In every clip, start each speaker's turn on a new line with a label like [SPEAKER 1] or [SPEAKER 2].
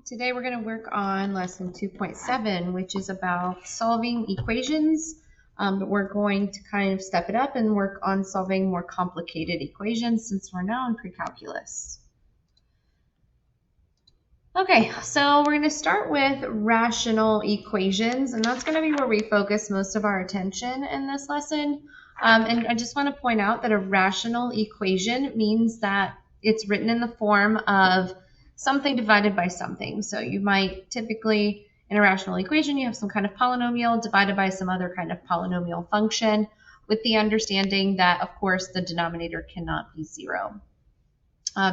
[SPEAKER 1] Today we're going to work on lesson 2.7, which is about solving equations, but we're going to kind of step it up and work on solving more complicated equations since we're now in pre-calculus. Okay, so we're going to start with rational equations, and that's going to be where we focus most of our attention in this lesson. And I just want to point out that a rational equation means that it's written in the form of something divided by something. So you might typically, in a rational equation, you have some kind of polynomial divided by some other kind of polynomial function, with the understanding that, of course, the denominator cannot be zero.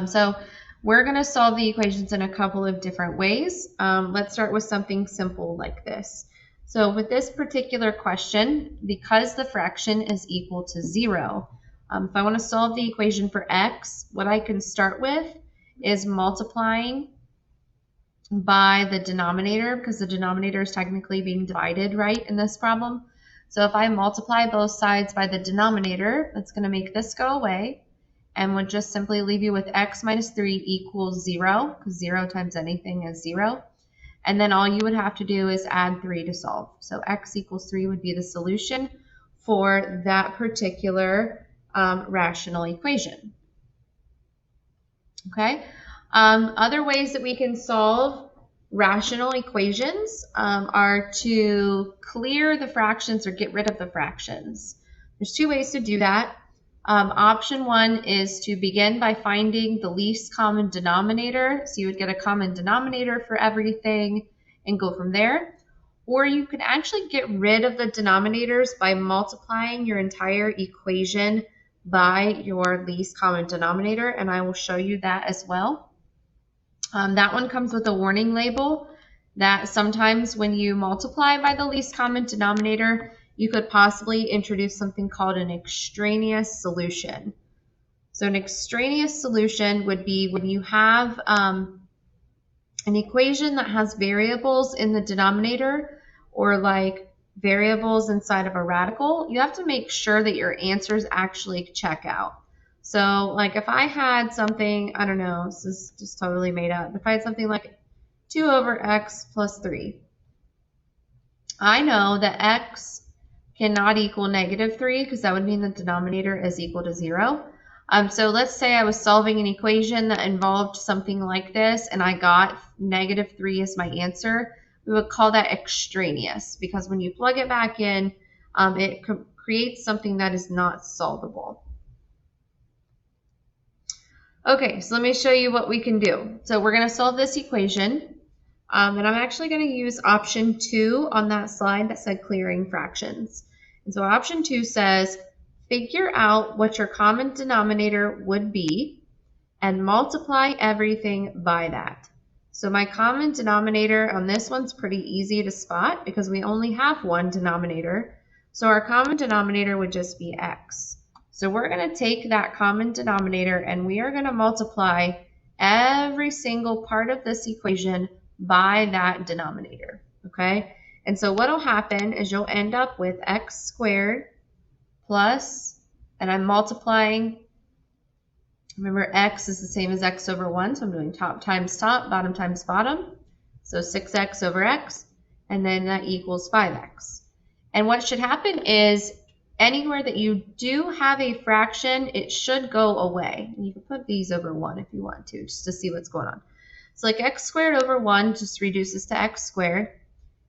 [SPEAKER 1] So we're going to solve the equations in a couple of different ways. Let's start with something simple like this. So with this particular question, because the fraction is equal to 0, if I want to solve the equation for x, what I can start with is multiplying by the denominator, because the denominator is technically being divided, right, in this problem. So if I multiply both sides by the denominator, that's going to make this go away, and would just simply leave you with x minus 3 equals 0, because 0 times anything is 0. And then all you would have to do is add 3 to solve. So x equals 3 would be the solution for that particular rational equation. Okay. Other ways that we can solve rational equations are to clear the fractions or get rid of the fractions. There's two ways to do that. Option 1 is to begin by finding the least common denominator. So you would get a common denominator for everything and go from there. Or you can actually get rid of the denominators by multiplying your entire equation by your least common denominator, and I will show you that as well. That one comes with a warning label that sometimes when you multiply by the least common denominator, you could possibly introduce something called an extraneous solution. So an extraneous solution would be when you have an equation that has variables in the denominator, or like variables inside of a radical, you have to make sure that your answers actually check out. So like if I had something, I don't know, this is just totally made up. If I had something like 2 over x plus 3, I know that x cannot equal negative 3 because that would mean the denominator is equal to 0. So let's say I was solving an equation that involved something like this and I got negative 3 as my answer. We would call that extraneous because when you plug it back in, it creates something that is not solvable. Okay, so let me show you what we can do. So we're going to solve this equation, and I'm actually going to use option 2 on that slide that said clearing fractions. And so option 2 says, figure out what your common denominator would be and multiply everything by that. So my common denominator on this one's pretty easy to spot because we only have one denominator. So our common denominator would just be x. So we're going to take that common denominator and we are going to multiply every single part of this equation by that denominator. Okay? And so what will happen is you'll end up with x squared plus, and I'm multiplying. Remember, x is the same as x over 1, so I'm doing top times top, bottom times bottom. So 6x over x, and then that equals 5x. And what should happen is anywhere that you do have a fraction, it should go away. And you can put these over 1 if you want to, just to see what's going on. So like x squared over 1 just reduces to x squared.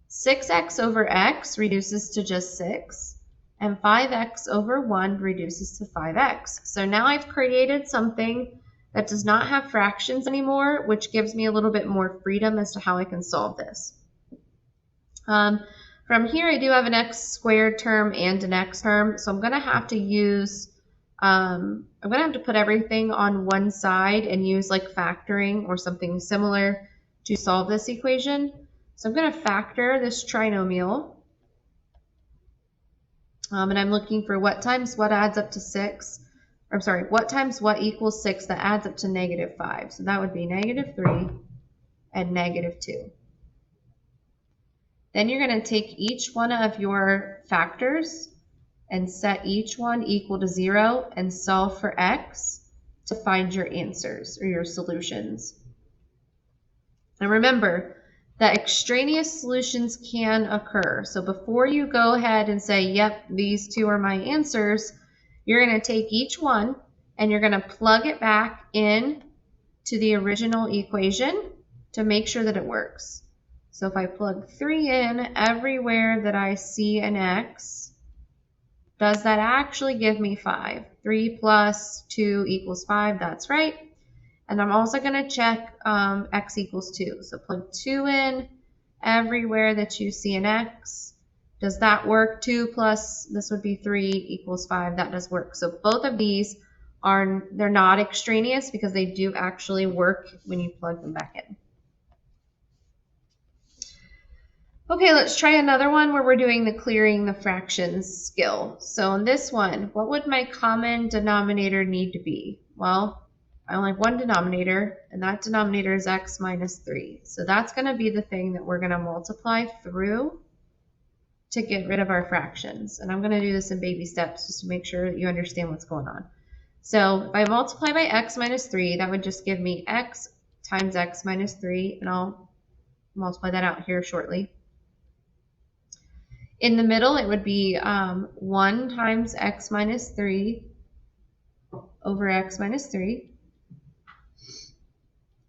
[SPEAKER 1] 6x over x reduces to just 6. And 5x over 1 reduces to 5x. So now I've created something that does not have fractions anymore, which gives me a little bit more freedom as to how I can solve this. From here, I do have an x squared term and an x term, so I'm going to have to use, I'm going to have to put everything on one side and use like factoring or something similar to solve this equation. So I'm going to factor this trinomial. And I'm looking for what times what adds up to 6. I'm sorry, what times what equals 6 that adds up to negative 5. So that would be negative 3 and negative 2. Then you're going to take each one of your factors and set each one equal to 0 and solve for x to find your answers or your solutions. And remember that extraneous solutions can occur. So before you go ahead and say, yep, these two are my answers, you're going to take each one and you're going to plug it back in to the original equation to make sure that it works. So if I plug 3 in everywhere that I see an x, does that actually give me 5? 3 plus 2 equals 5, that's right. And I'm also going to check x equals 2. So plug 2 in everywhere that you see an x. Does that work? 2 plus, this would be 3 equals 5. That does work. So both of these they're not extraneous because they do actually work when you plug them back in. Okay, let's try another one where we're doing the clearing the fractions skill. So in this one, what would my common denominator need to be? Well, I only have one denominator, and that denominator is x minus 3. So that's going to be the thing that we're going to multiply through to get rid of our fractions. And I'm going to do this in baby steps just to make sure that you understand what's going on. So if I multiply by x minus 3, that would just give me x times x minus 3, and I'll multiply that out here shortly. In the middle, it would be 1 times x minus 3 over x minus 3.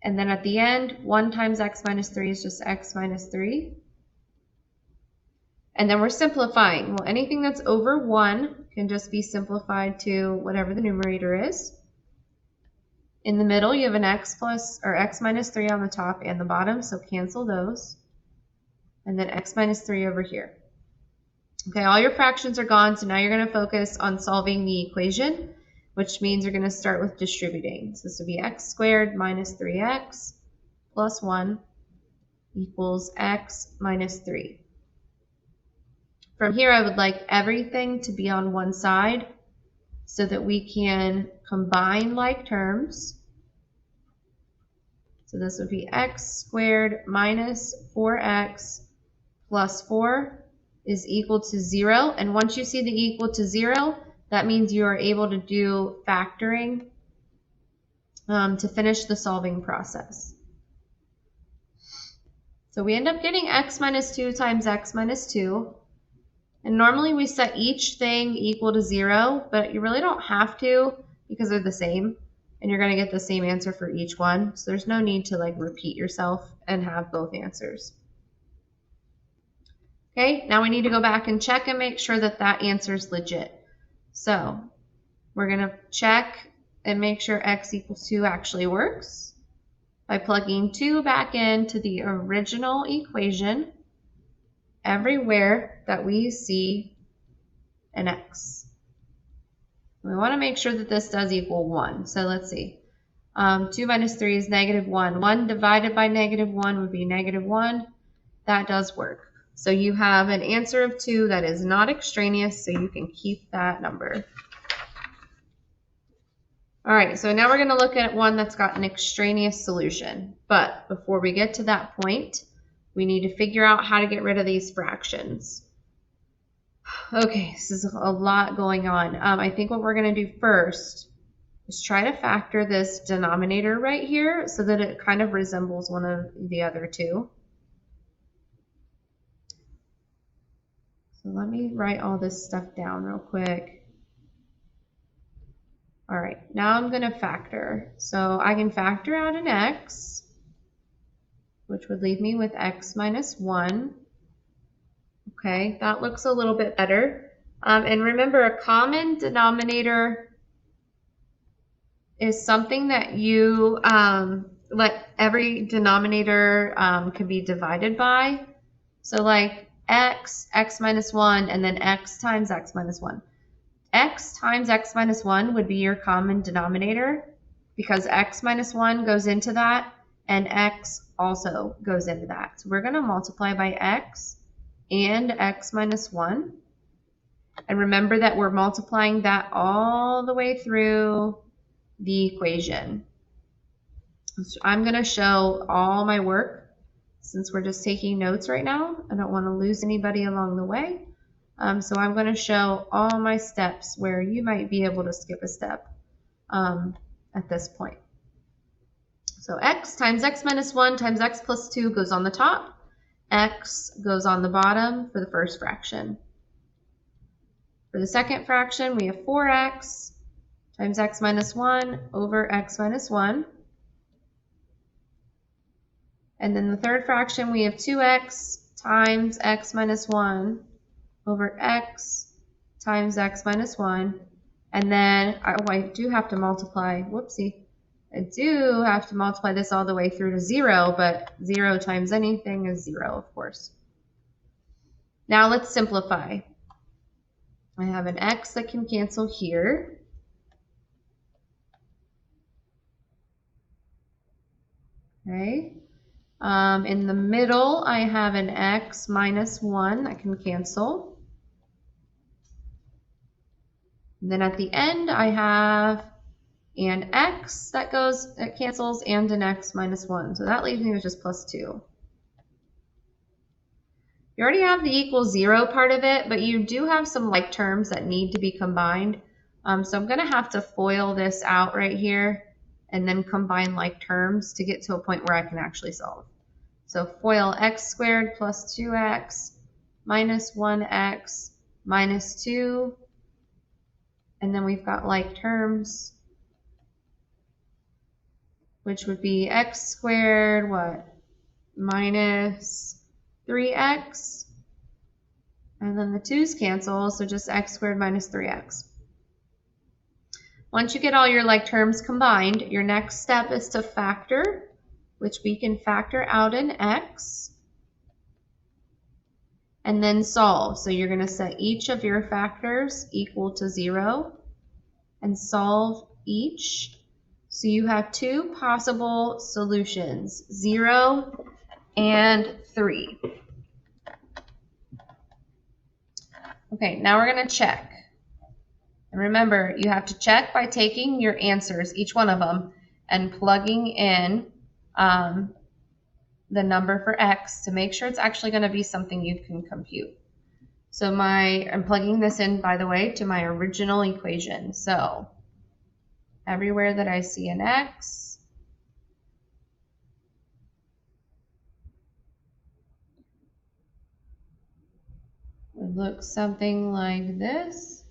[SPEAKER 1] And then at the end, 1 times x minus 3 is just x minus 3. And then we're simplifying. Well, anything that's over 1 can just be simplified to whatever the numerator is. In the middle, you have an x minus 3 on the top and the bottom, so cancel those. And then x minus 3 over here. Okay, all your fractions are gone, so now you're going to focus on solving the equation, which means you're going to start with distributing. So this would be x squared minus 3x plus 1 equals x minus 3. From here, I would like everything to be on one side so that we can combine like terms. So this would be x squared minus 4x plus 4 is equal to 0. And once you see the equal to 0, that means you are able to do factoring to finish the solving process. So we end up getting x minus 2 times x minus 2. And normally we set each thing equal to 0, but you really don't have to because they're the same. And you're going to get the same answer for each one. So there's no need to like repeat yourself and have both answers. Okay, now we need to go back and check and make sure that that answer is legit. So we're going to check and make sure x equals 2 actually works by plugging 2 back into the original equation everywhere that we see an x. We want to make sure that this does equal 1. So let's see. 2 minus 3 is negative 1. 1 divided by negative 1 would be negative 1. That does work. So you have an answer of 2 that is not extraneous, so you can keep that number. All right, so now we're going to look at one that's got an extraneous solution. But before we get to that point, we need to figure out how to get rid of these fractions. Okay, this is a lot going on. I think what we're going to do first is try to factor this denominator right here so that it kind of resembles one of the other two. So let me write all this stuff down real quick. All right, now I'm going to factor. So I can factor out an x, which would leave me with x minus 1. Okay, that looks a little bit better. And remember, a common denominator is something that you let every denominator can be divided by. So like x minus 1, and then x times x minus 1. X times x minus 1 would be your common denominator because x minus 1 goes into that and x also goes into that. So we're going to multiply by x and x minus 1. And remember that we're multiplying that all the way through the equation. So I'm going to show all my work since we're just taking notes right now. I don't want to lose anybody along the way. So I'm going to show all my steps where you might be able to skip a step at this point. So x times x minus 1 times x plus 2 goes on the top. X goes on the bottom for the first fraction. For the second fraction, we have 4x times x minus 1 over x minus 1. And then the third fraction, we have 2x times x minus 1 over x times x minus 1. And then, I do have to multiply, whoopsie. I do have to multiply this all the way through to 0, but 0 times anything is 0, of course. Now let's simplify. I have an x that can cancel here. Okay. In the middle, I have an x minus 1 that can cancel. And then at the end, I have an x that cancels and an x minus 1. So that leaves me with just plus 2. You already have the equal 0 part of it, but you do have some like terms that need to be combined. So I'm going to have to FOIL this out right here and then combine like terms to get to a point where I can actually solve. So FOIL x squared plus 2x minus 1x minus 2. And then we've got like terms, which would be x squared, what? Minus 3x. And then the 2's cancel, so just x squared minus 3x. Once you get all your like terms combined, your next step is to factor, which we can factor out in x, and then solve. So you're going to set each of your factors equal to 0 and solve each. So you have two possible solutions, 0 and 3. Okay, now we're going to check. And remember, you have to check by taking your answers, each one of them, and plugging in the number for x to make sure it's actually going to be something you can compute. So I'm plugging this in, by the way, to my original equation. So everywhere that I see an x, it looks something like this.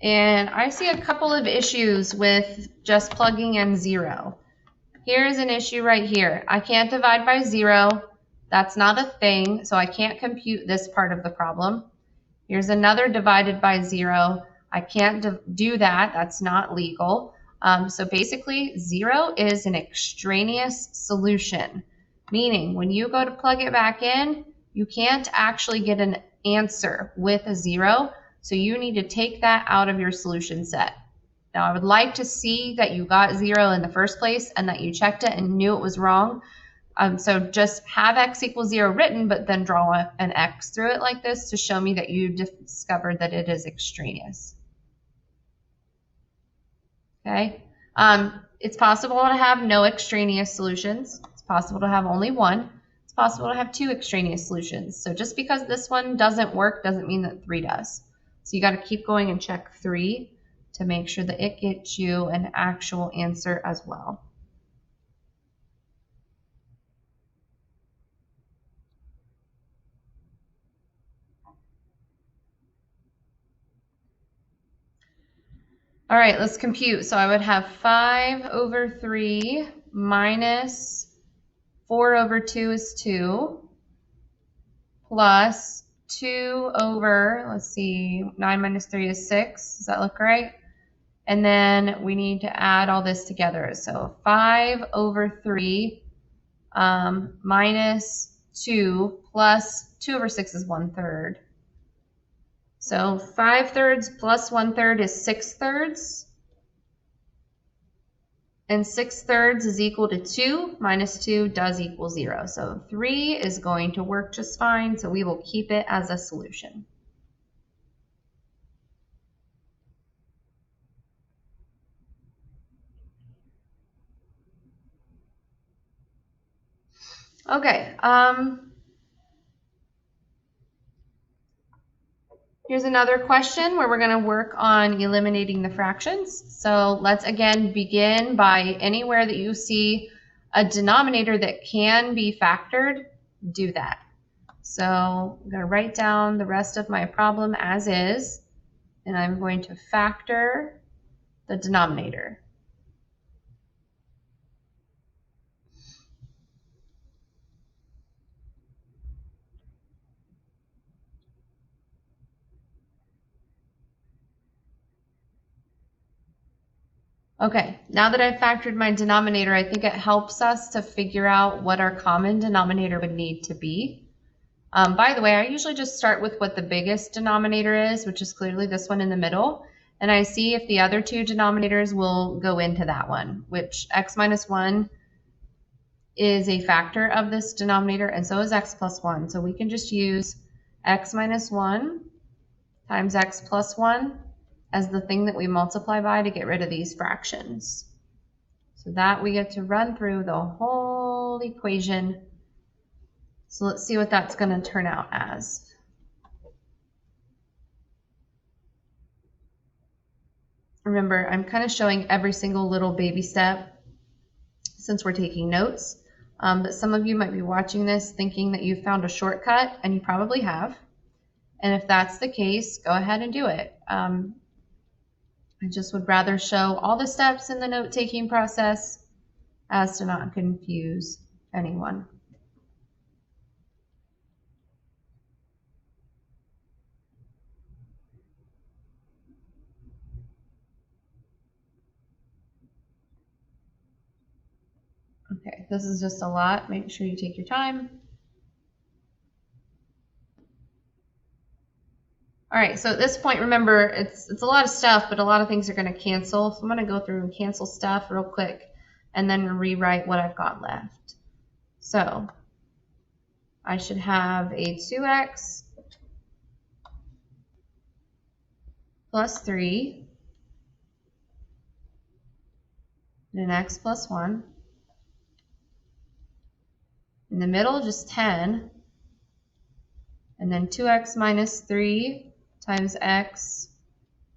[SPEAKER 1] And I see a couple of issues with just plugging in 0. Here's an issue right here. I can't divide by 0. That's not a thing, so I can't compute this part of the problem. Here's another divided by 0. I can't do that. That's not legal. So basically, 0 is an extraneous solution, meaning when you go to plug it back in, you can't actually get an answer with a 0. So you need to take that out of your solution set. Now, I would like to see that you got 0 in the first place and that you checked it and knew it was wrong. So just have x equals 0 written, but then draw an x through it like this to show me that you discovered that it is extraneous. Okay. It's possible to have no extraneous solutions. It's possible to have only one. It's possible to have 2 extraneous solutions. So just because this one doesn't work doesn't mean that 3 does. So you got to keep going and check 3 to make sure that it gets you an actual answer as well. All right, let's compute. So I would have 5 over 3 minus 4 over 2 is 2 plus 2 over, let's see, 9 minus 3 is 6. Does that look right? And then we need to add all this together. So 5 over 3 minus 2 plus 2 over 6 is 1/3. So 5/3 plus 1/3 is 6/3. And 6/3 is equal to 2 minus 2 does equal 0. So 3 is going to work just fine. So we will keep it as a solution. Okay. Here's another question where we're going to work on eliminating the fractions. So let's again begin by anywhere that you see a denominator that can be factored, do that. So I'm going to write down the rest of my problem as is, and I'm going to factor the denominator. Okay, now that I've factored my denominator, I think it helps us to figure out what our common denominator would need to be. By the way, I usually just start with what the biggest denominator is, which is clearly this one in the middle, and I see if the other two denominators will go into that one, which x minus 1 is a factor of this denominator, and so is x plus 1. So we can just use x minus 1 times x plus 1 as the thing that we multiply by to get rid of these fractions. So that we get to run through the whole equation. So let's see what that's going to turn out as. Remember, I'm kind of showing every single little baby step since we're taking notes. But some of you might be watching this thinking that you found a shortcut, and you probably have. And if that's the case, go ahead and do it. I just would rather show all the steps in the note-taking process as to not confuse anyone. Okay, this is just a lot. Make sure you take your time. All right, so at this point, remember, it's a lot of stuff, but a lot of things are going to cancel. So I'm going to go through and cancel stuff real quick and then rewrite what I've got left. So I should have a 2x plus 3 and an x plus 1. In the middle, just 10. And then 2x minus 3 times x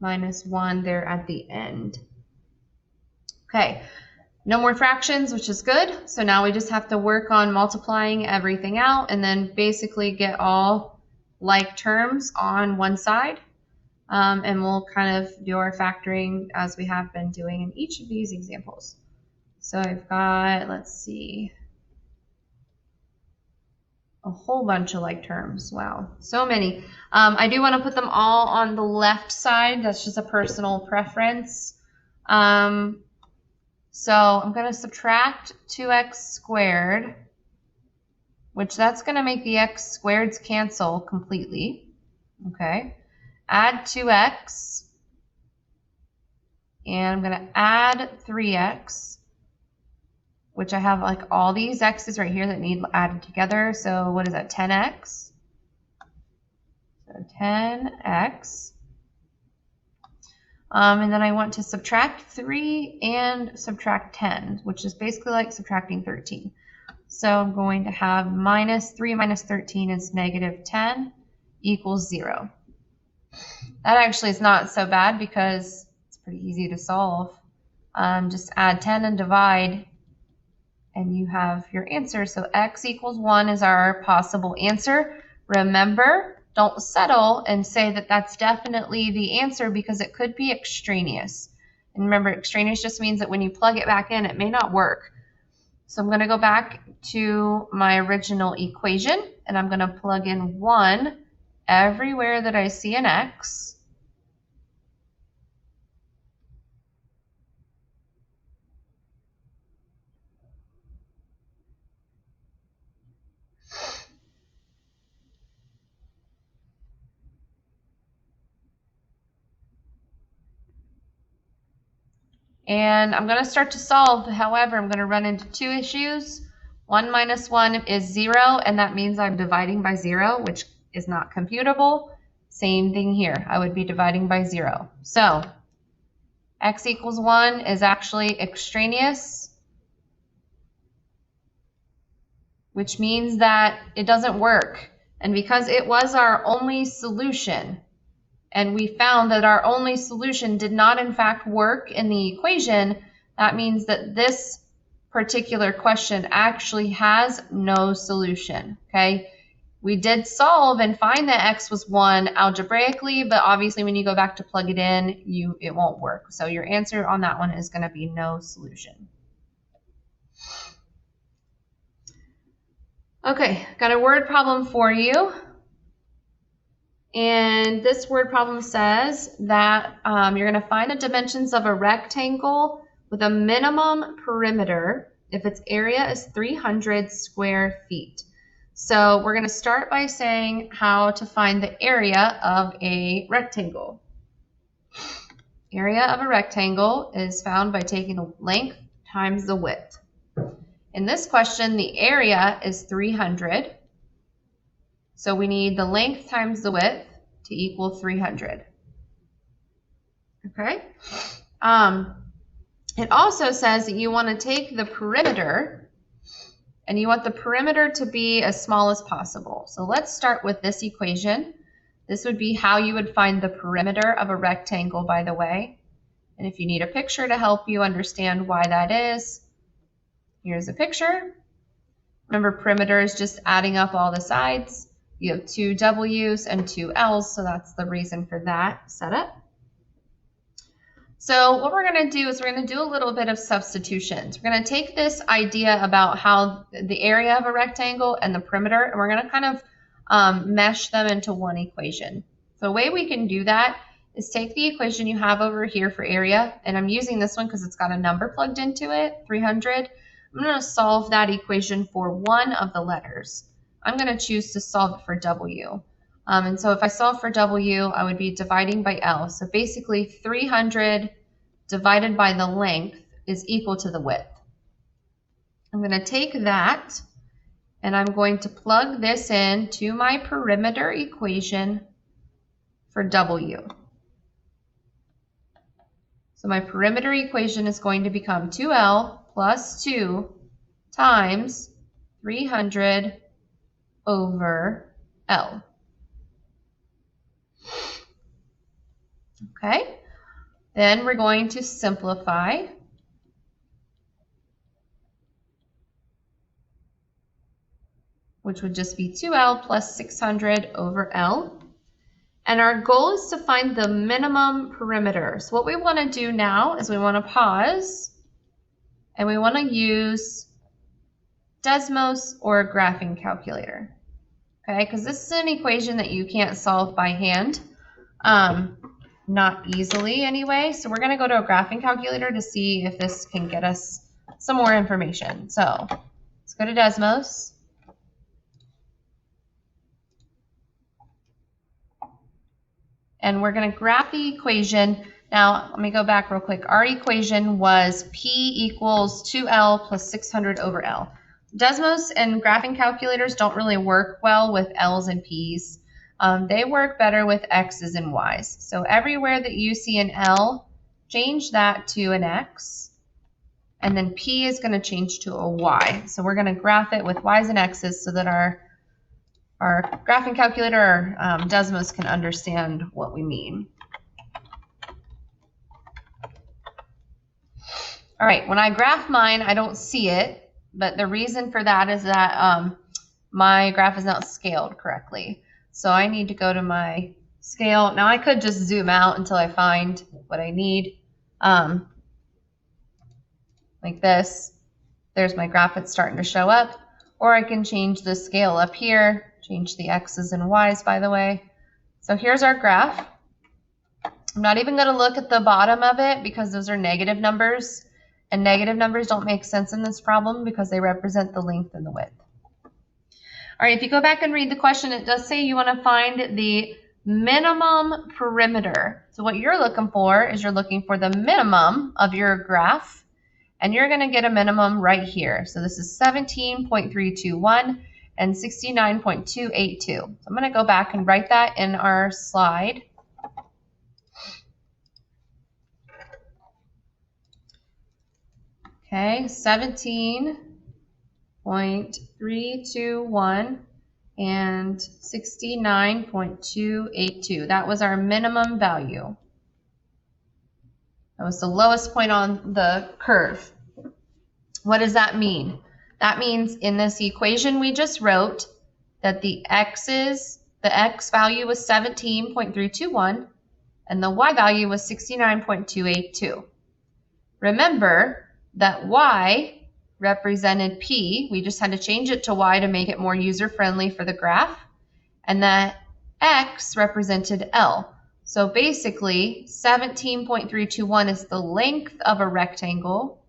[SPEAKER 1] minus 1 there at the end. Okay, no more fractions, which is good. So now we just have to work on multiplying everything out and then basically get all like terms on one side. And we'll kind of do our factoring as we have been doing in each of these examples. So I've got, let's see, a whole bunch of like terms. Wow, so many. I do want to put them all on the left side. That's just a personal preference. So I'm going to subtract 2x squared, which that's going to make the x squareds cancel completely. Okay. Add 2x, and I'm going to add 3x, which I have like all these x's right here that need added together. So what is that, 10x? So 10x. And then I want to subtract 3 and subtract 10, which is basically like subtracting 13. So I'm going to have minus 3 minus 13 is negative 10 equals 0. That actually is not so bad because it's pretty easy to solve. Just add 10 and divide, and you have your answer. So x equals 1 is our possible answer. Remember, don't settle and say that that's definitely the answer because it could be extraneous. And remember, extraneous just means that when you plug it back in, it may not work. So I'm going to go back to my original equation, and I'm going to plug in 1 everywhere that I see an x. And I'm going to start to solve. However, I'm going to run into two issues. 1 minus 1 is 0, and that means I'm dividing by 0, which is not computable. Same thing here. I would be dividing by 0. So x equals 1 is actually extraneous, which means that it doesn't work. And because it was our only solution, and we found that our only solution did not in fact work in the equation, that means that this particular question actually has no solution, okay? We did solve and find that x was 1 algebraically, but obviously when you go back to plug it in, it won't work. So your answer on that one is going to be no solution. Okay, got a word problem for you. And this word problem says that you're going to find the dimensions of a rectangle with a minimum perimeter if its area is 300 square feet. So we're going to start by saying how to find the area of a rectangle. Area of a rectangle is found by taking the length times the width. In this question, the area is 300. So we need the length times the width to equal 300. Okay? It also says that you want to take the perimeter and you want the perimeter to be as small as possible. So let's start with this equation. This would be how you would find the perimeter of a rectangle, by the way. And if you need a picture to help you understand why that is, here's a picture. Remember, perimeter is just adding up all the sides. You have 2 W's and 2 L's, so that's the reason for that setup. So what we're going to do is we're going to do a little bit of substitutions. We're going to take this idea about how the area of a rectangle and the perimeter, and we're going to kind of mesh them into one equation. So the way we can do that is take the equation you have over here for area, and I'm using this one because it's got a number plugged into it, 300. I'm going to solve that equation for one of the letters. I'm going to choose to solve it for W. And so if I solve for W, I would be dividing by L. So basically 300 divided by the length is equal to the width. I'm going to take that and I'm going to plug this in to my perimeter equation for W. So my perimeter equation is going to become 2L plus 2 times 300 over L. Okay, then we're going to simplify. Which would just be 2L plus 600 over L. And our goal is to find the minimum perimeter. So what we want to do now is we want to pause and we want to use Desmos or a graphing calculator. Okay, because this is an equation that you can't solve by hand. Not easily anyway. So we're going to go to a graphing calculator to see if this can get us some more information. So let's go to Desmos. And we're going to graph the equation. Now, let me go back real quick. Our equation was P equals 2L plus 600 over L. Desmos and graphing calculators don't really work well with L's and P's. They work better with X's and Y's. So everywhere that you see an L, change that to an X. And then P is going to change to a Y. So we're going to graph it with Y's and X's so that our graphing calculator or Desmos can understand what we mean. All right, when I graph mine, I don't see it, but the reason for that is that my graph is not scaled correctly. So I need to go to my scale. Now I could just zoom out until I find what I need. Like this. There's my graph, it's starting to show up. Or I can change the scale up here, change the X's and Y's, by the way. So here's our graph. I'm not even going to look at the bottom of it because those are negative numbers. And negative numbers don't make sense in this problem because they represent the length and the width. All right, if you go back and read the question, it does say you want to find the minimum perimeter. So what you're looking for is you're looking for the minimum of your graph. And you're going to get a minimum right here. So this is 17.321 and 69.282. So I'm going to go back and write that in our slide. Okay, 17.321 and 69.282. That was our minimum value. That was the lowest point on the curve. What does that mean? That means in this equation we just wrote that the x value was 17.321 and the y value was 69.282. Remember that y represented p. We just had to change it to y to make it more user-friendly for the graph. And that x represented L. So basically, 17.321 is the length of a rectangle,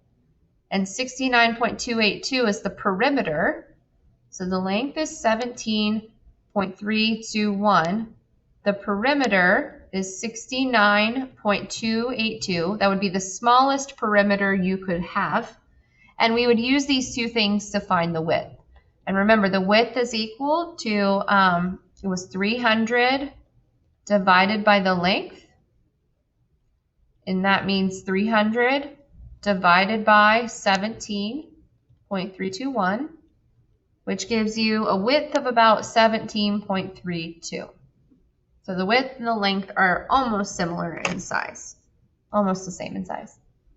[SPEAKER 1] and 69.282 is the perimeter. So the length is 17.321. The perimeter is 69.282. That would be the smallest perimeter you could have. And we would use these two things to find the width. And remember, the width is equal to, it was 300 divided by the length. And that means 300 divided by 17.321, which gives you a width of about 17.32. So the width and the length are almost similar in size, almost the same in size.